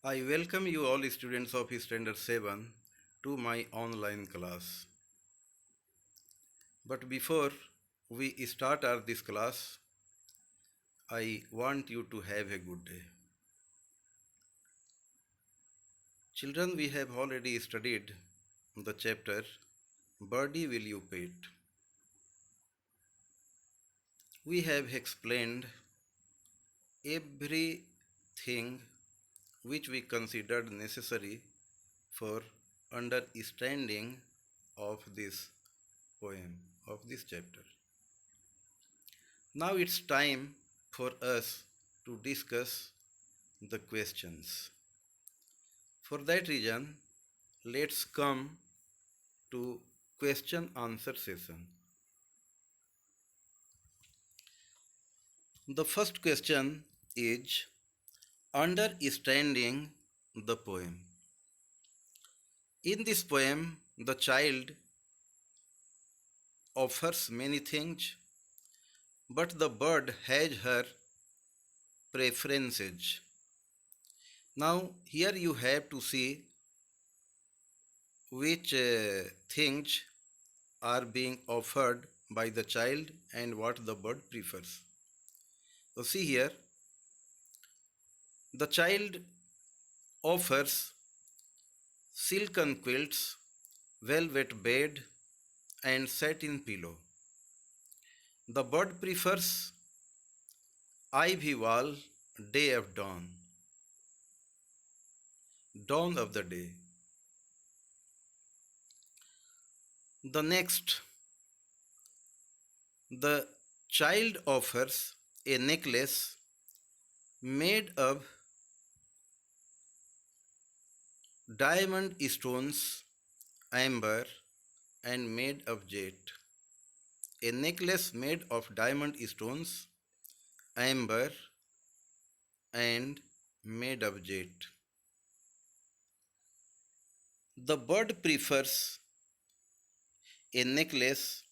I welcome you all students of Standard 7 to my online class. But before we start this class, I want you to have a good day. Children, we have already studied the chapter Birdie Will You Pet. We have explained everything which we considered necessary for understanding of this poem, of this chapter. Now it's time for us to discuss the questions. For that reason, let's come to question answer session. The first question is understanding the poem. In this poem, the child offers many things, but the bird has her preferences. Now, here you have to see which things are being offered by the child and what the bird prefers. So, see here, the child offers silken quilts, velvet bed, and satin pillow. The bird prefers ivy wall, day of dawn, dawn of the day. The next, the child offers a necklace made of diamond stones, amber, and made of jet. A necklace made of diamond stones, amber, and made of jet. The bird prefers a necklace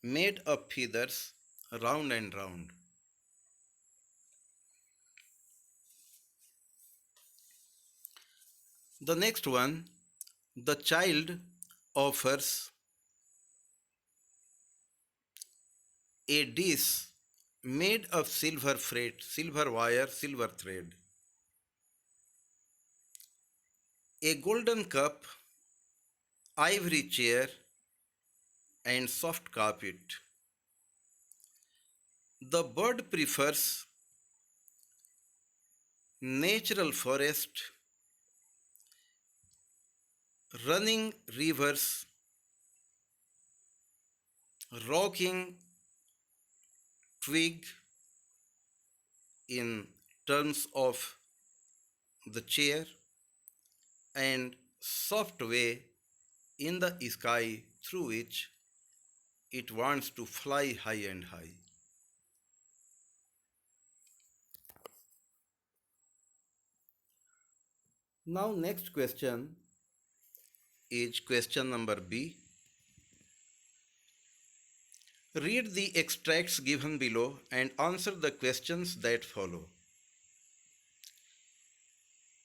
made of feathers, round and round. The next one, the child offers a dish made of silver freight, silver wire, silver thread. A golden cup, ivory chair, and soft carpet. The bird prefers natural forest, running rivers, rocking twig in terms of the chair, and soft way in the sky through which it wants to fly high and high. Now next question is question number B. Read the extracts given below and answer the questions that follow.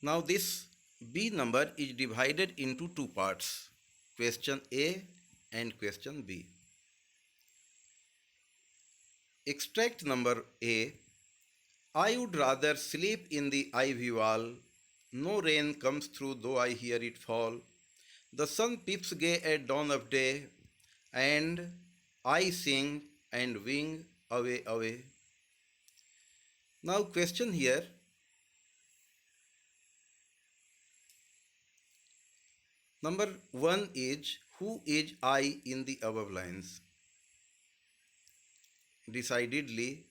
Now this B number is divided into two parts, question A and question B. Extract number A. I would rather sleep in the ivy wall. No rain comes through though I hear it fall. The sun peeps gay at dawn of day, and I sing and wing away, away. Now question here. Number 1 is, who is I in the above lines? Decidedly,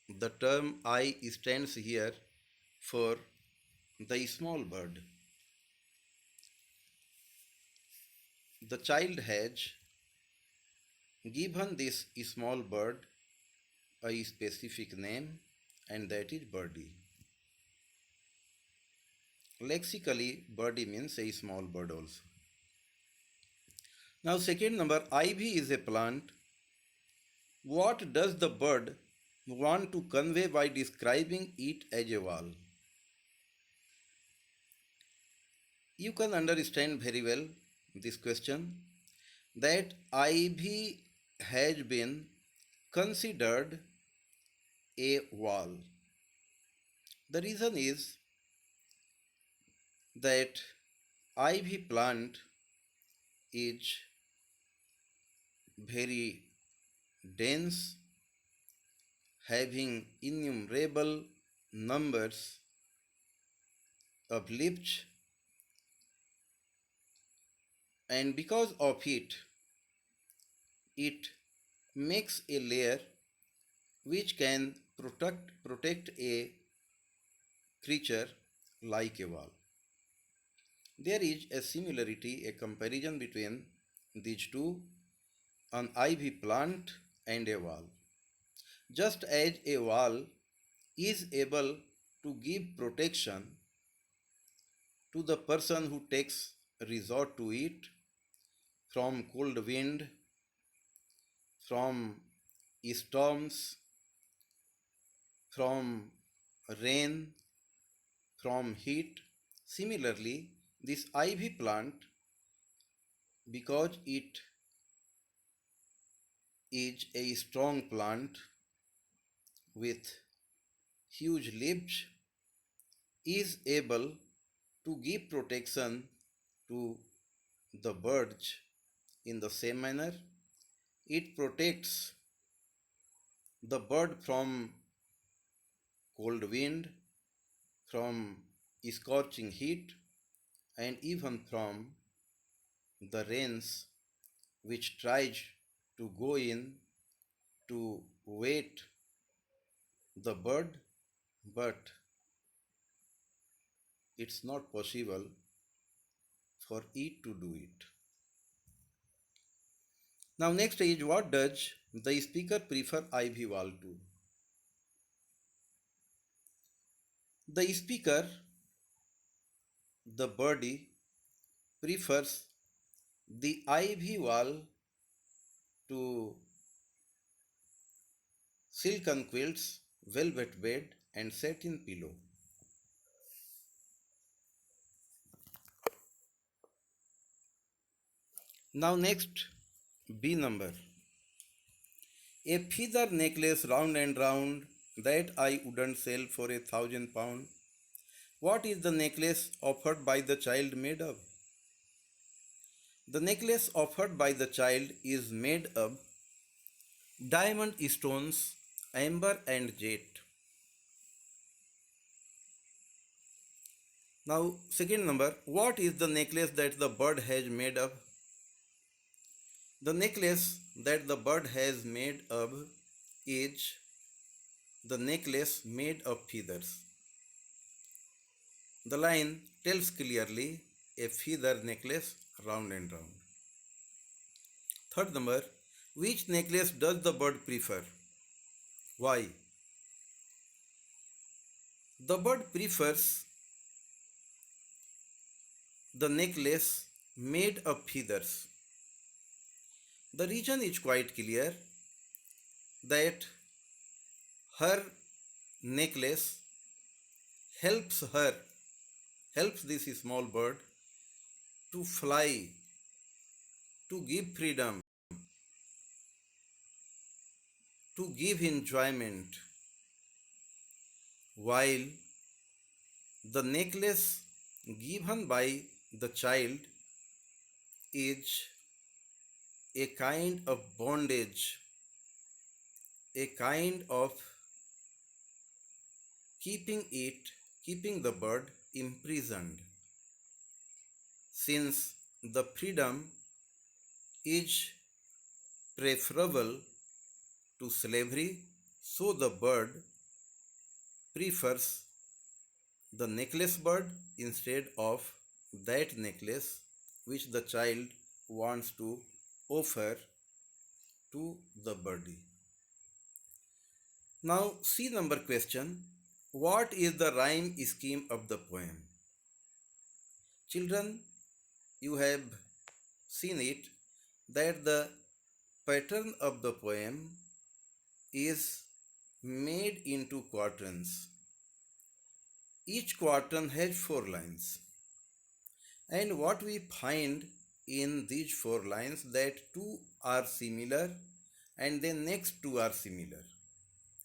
the term I stands here for the small bird. The child has given this small bird a specific name, and that is birdie. Lexically, birdie means a small bird also. Now, second number, ivy is a plant. What does the bird want to convey by describing it as a wall? You can understand very well this question, that ivy has been considered a wall. The reason is that ivy plant is very dense, having innumerable numbers of leaves, and because of it makes a layer which can protect a creature like a wall. There is a similarity, a comparison between these two, an ivy plant and a wall. Just as a wall is able to give protection to the person who takes resort to it from cold wind, from storms, from rain, from heat. Similarly, this ivy plant, because it is a strong plant with huge leaves, is able to give protection to the birds in the same manner. It protects the bird from cold wind, from scorching heat, and even from the rains which tries to go in to wet the bird, but it's not possible for it to do it. Now next is, what does the speaker prefer ivy wall to? The speaker, the birdie, prefers the ivy wall to silken quilts, velvet bed, and satin pillow. Now next, B number. A feather necklace round and round, that I wouldn't sell for 1,000 pounds. What is the necklace offered by the child made of? The necklace offered by the child is made of diamond stones, amber and jet. Now, second number, what is the necklace that the bird has made of? The necklace that the bird has made of is the necklace made of feathers. The line tells clearly, a feather necklace round and round. Third number, which necklace does the bird prefer? Why? The bird prefers the necklace made of feathers. The reason is quite clear, that her necklace helps this small bird to fly, to give freedom, to give enjoyment, while the necklace given by the child is a kind of bondage, a kind of keeping the bird imprisoned. Since the freedom is preferable to slavery, so the bird prefers the necklace bird instead of that necklace which the child wants to offer to the birdie. Now, C number question. What is the rhyme scheme of the poem? Children, you have seen it, that the pattern of the poem is made into quatrains. Each quatrain has 4 lines. And what we find in these four lines, that two are similar and then next two are similar.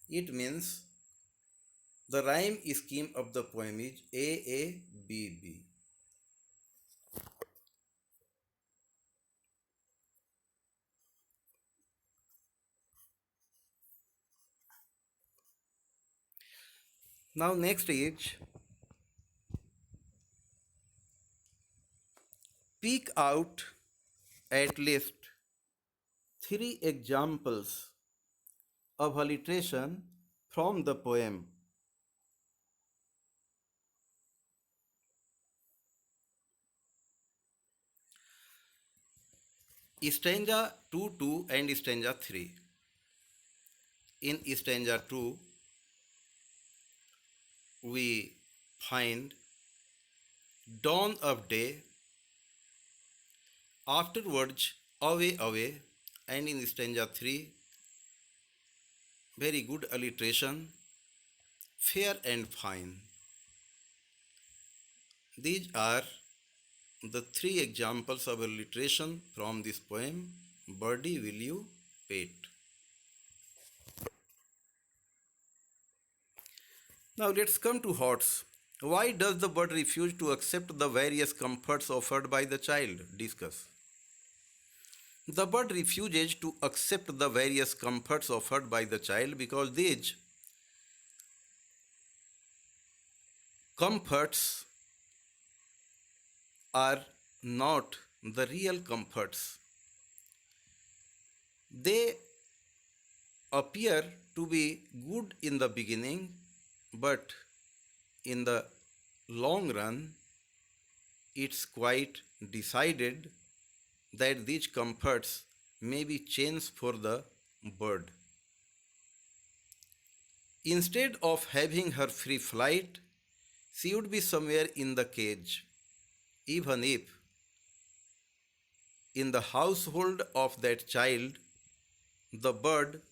It means the rhyme scheme of the poem is A A B B. Now next is pick out at least three examples of alliteration from the poem. Stanza 2 and stanza 3. In stanza 2, we find dawn of day, afterwards away away, and in stanza 3, very good alliteration, fair and fine. These are the three examples of alliteration from this poem, Birdie Will You Pet. Now let's come to HOTS. Why does the bird refuse to accept the various comforts offered by the child? Discuss. The bird refuses to accept the various comforts offered by the child because these comforts are not the real comforts. They appear to be good in the beginning, but in the long run, it's quite decided that these comforts may be changed for the bird. Instead of having her free flight, she would be somewhere in the cage, even if in the household of that child, the bird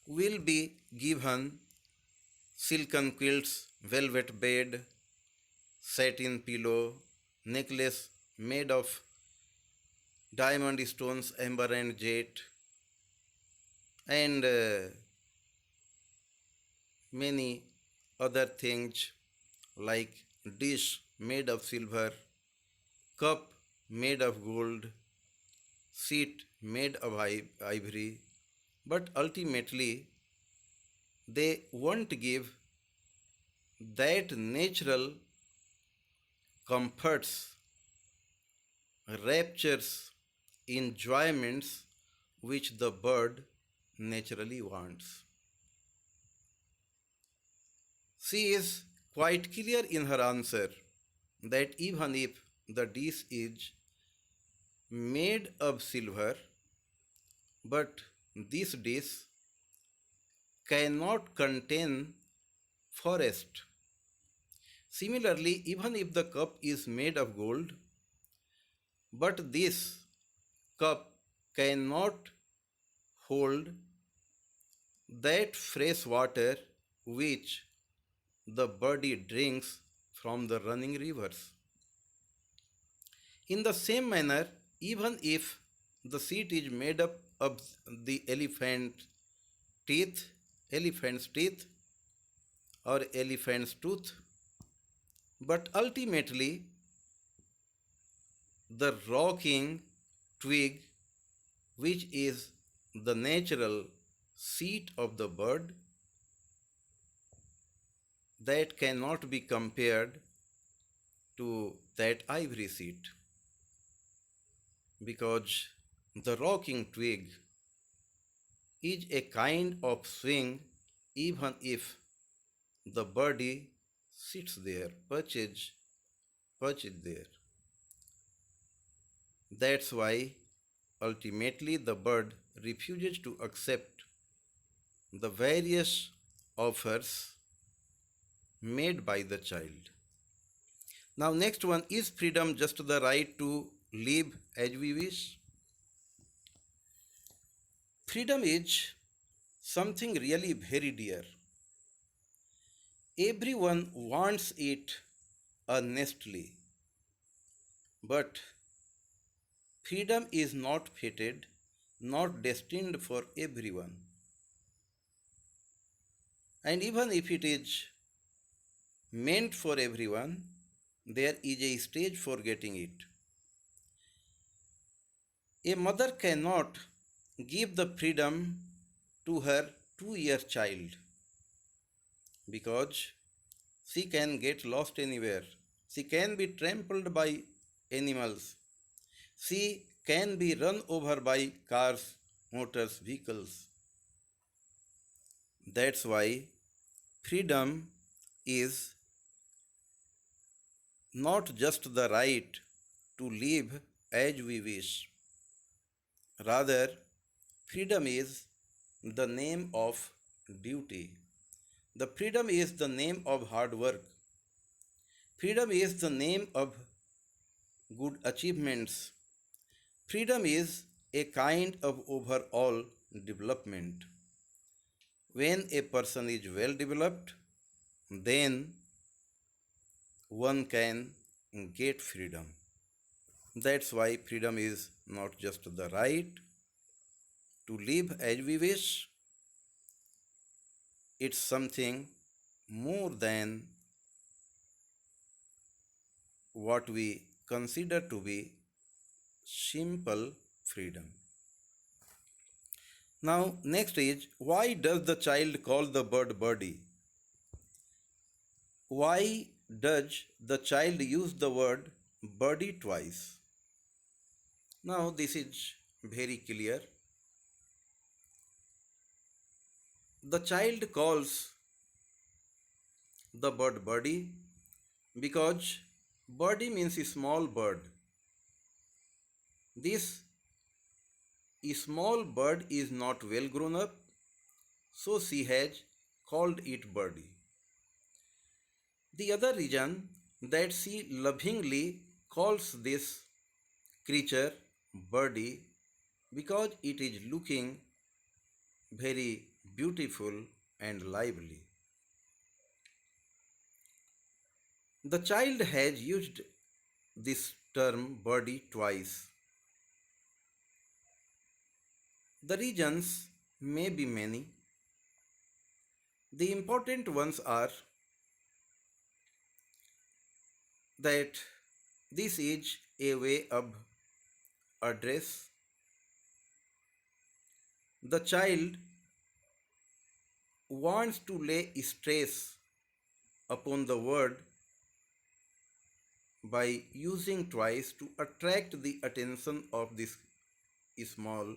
will be given silken quilts, velvet bed, satin pillow, necklace made of diamond stones, amber and jet, and many other things like dish made of silver, cup made of gold, seat made of ivory, but ultimately they won't give that natural comforts, raptures, enjoyments which the bird naturally wants. She is quite clear in her answer that even if the dish is made of silver, but this dish cannot contain forest. Similarly, even if the cup is made of gold, but this cup cannot hold that fresh water which the body drinks from the running rivers. In the same manner, even if the seat is made up of the elephant's teeth or elephant's tooth, but ultimately the rocking twig, which is the natural seat of the bird, that cannot be compared to that ivory seat, because the rocking twig is a kind of swing even if the birdie sits there, perches there. That's why ultimately the bird refuses to accept the various offers made by the child. Now, next one, is freedom just the right to live as we wish? Freedom is something really very dear. Everyone wants it earnestly. But freedom is not fated, not destined for everyone. And even if it is meant for everyone, there is a stage for getting it. A mother cannot give the freedom to her 2-year child because she can get lost anywhere. She can be trampled by animals. She can be run over by cars, motors, vehicles. That's why freedom is not just the right to live as we wish. Rather, freedom is the name of duty. The freedom is the name of hard work. Freedom is the name of good achievements. Freedom is a kind of overall development. When a person is well developed, then one can get freedom. That's why freedom is not just the right to live as we wish, it's something more than what we consider to be simple freedom. Now, next is why does the child call the bird birdie? Why does the child use the word birdie twice? Now, this is very clear. The child calls the bird birdie because birdie means a small bird. This small bird is not well grown up, so she has called it birdie. The other reason that she lovingly calls this creature birdie because it is looking very beautiful and lively. The child has used this term birdie twice. The reasons may be many. The important ones are that this is a way of address. The child wants to lay stress upon the word by using twice to attract the attention of this small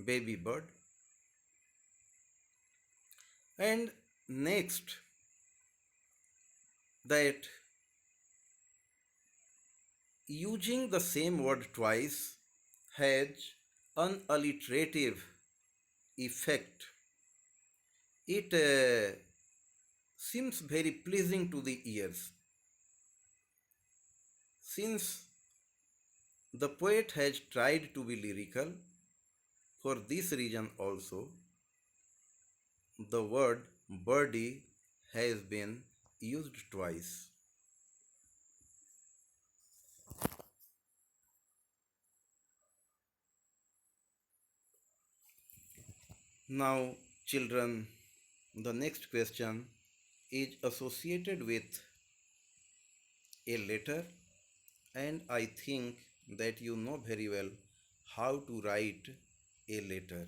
baby bird. And next, that using the same word twice has an alliterative effect. It seems very pleasing to the ears. Since the poet has tried to be lyrical, for this reason also, the word birdie has been used twice. Now, children, the next question is associated with a letter, and I think that you know very well how to write a letter,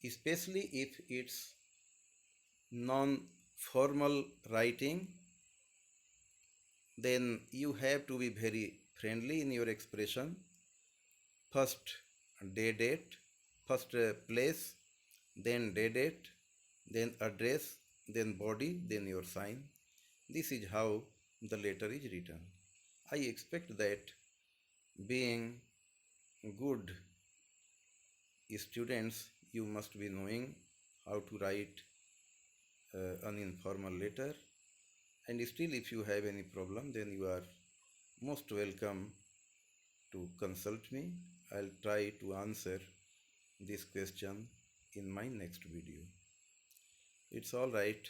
especially if it's non formal writing. Then you have to be very friendly in your expression. First day date, first place, then day date, then address, then body, then your sign. This is how the letter is written. I expect that being good students, you must be knowing how to write an informal letter. And still, if you have any problem, then you are most welcome to consult me. I'll try to answer this question in my next video. It's all right.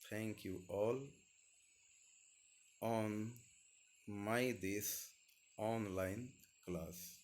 Thank you all. On My Desh online class.